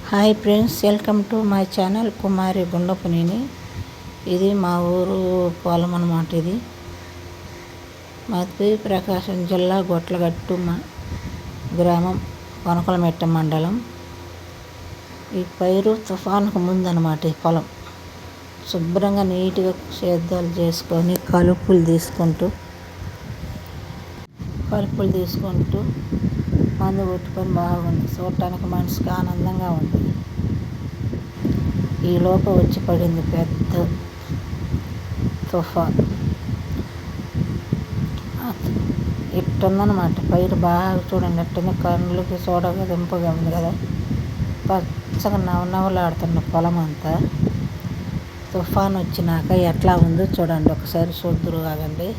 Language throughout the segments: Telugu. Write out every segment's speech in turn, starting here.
Hi friends, welcome to my channel Kumari Gundapuneni. ఇది మా ఊరు పొలం అన్నమాట. ఇది మాది ప్రకాశం జిల్లా గొట్లగట్టు గ్రామం, కొనకలమెట్ట మండలం. ఈ పైరు తుఫానుకు ముందన్నమాట. ఈ పొలం శుభ్రంగా నీట్గా సేద్యాలు చేసుకొని కలుపులు తీసుకుంటూ మందు కొట్టుకొని బాగుంది. చూడటానికి మనసుకి ఆనందంగా ఉంది. ఈ లోప వచ్చి పడింది పెద్ద తుఫాన్. ఇట్టుందన్నమాట పైరు. బాగా చూడండి, ఎట్టుంది, కళ్ళకి చూడగా దింపుగా ఉంది కదా. పచ్చగా నవనవలాడుతున్న పొలం అంతా. తుఫాన్ వచ్చినాక ఎట్లా ఉందో చూడండి ఒకసారి. చూద్దురు కాదండి,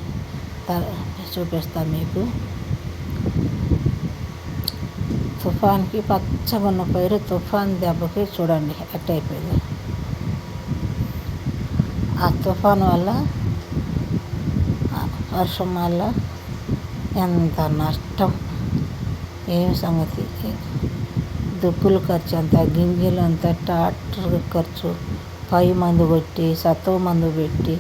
చూపిస్తాను మీకు. తుఫాన్కి పచ్చగా ఉన్న పైరు తుఫాన్ దెబ్బకి చూడండి ఎట్టయిపోయింది. ఆ తుఫాన్ వల్ల, వర్షం వల్ల ఎంత నష్టం, ఏమి సంగతి. దుక్కులు ఖర్చు అంత, గింజలు అంత, ట్రాక్టర్ ఖర్చు, పై మందు కొట్టి సత్వ మందు పెట్టి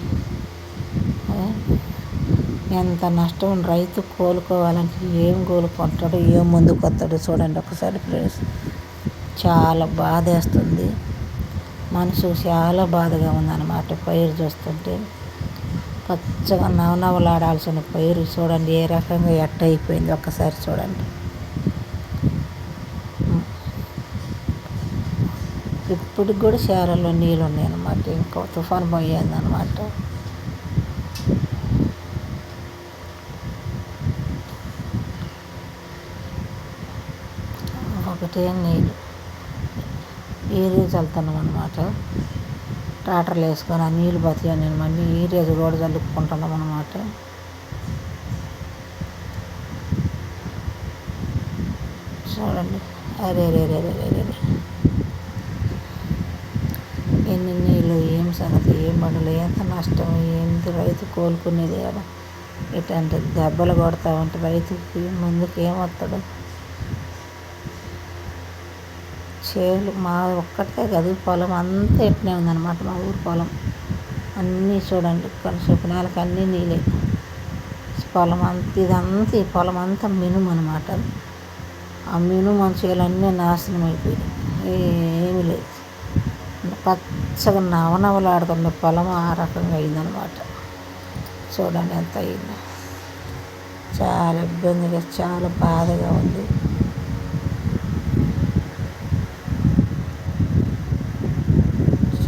ఎంత నష్టం. రైతు కోలుకోవాలంటే ఏం కోలుకుంటాడు, ఏం ముందుకు వస్తాడు చూడండి ఒకసారి ఫ్రెండ్స్. చాలా బాధ వేస్తుంది, మనసు చాలా బాధగా ఉందన్నమాట. పైరు చూస్తుంటే పచ్చగా నవనవలాడాల్సిన పైరు చూడండి ఏ రకంగా ఎట్ట అయిపోయింది ఒక్కసారి చూడండి. ఇప్పటికి కూడా చేరల్లో నీళ్ళు ఉన్నాయన్నమాట. ఇంకో తుఫాను పోయిందన్నమాట. ఒకటే నీళ్ళు ఏరియా చల్లుతున్నాం అన్నమాట. ట్రాక్టర్లు వేసుకొని ఆ నీళ్ళు బతికాను నేను. మళ్ళీ ఏరియా కూడా చల్లుకుంటున్నాం అన్నమాట. చూడండి, అరే ఎన్ని నీళ్ళు, ఏం సంగతి, ఏం పండుగలు, ఎంత నష్టం, ఏంటి రైతు కోలుకునేది కదా. ఇట్లాంటి దెబ్బలు కొడతా ఉంటే రైతుకి ముందుకు ఏమొస్తాడు. చేలు మా ఒక్కటే కాదు, పొలం అంతా ఎట్నే ఉందన్నమాట. మా ఊరు పొలం అన్నీ చూడండి, కలిసి నేలకు అన్నీ నీళ్ళే. పొలం అంతా, ఇదంతా ఈ పొలం అంతా మినుము అనమాట. ఆ మినుము చేలు అన్నీ నాశనం అయిపోయింది, ఏమీ లేదు. పచ్చగా నవనవలాడుతున్న పొలం ఆ రకంగా అయిందనమాట. చూడండి ఎంత అయిందో. చాలా ఇబ్బందిగా, చాలా బాధగా ఉంది.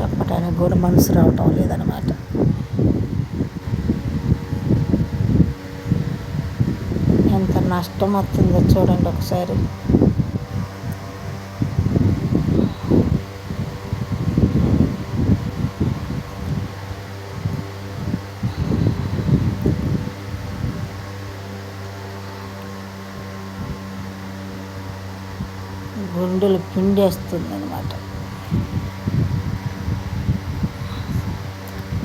చెప్పడానికి కూడా మనసు రావటం లేదనమాట. ఎంత నష్టం వస్తుందో చూడండి ఒకసారి. గుండెలు పిండేస్తుంది అనమాట.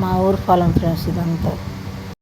మా ఊరు పొలం ఫ్రెండ్స్ ఇదంతా.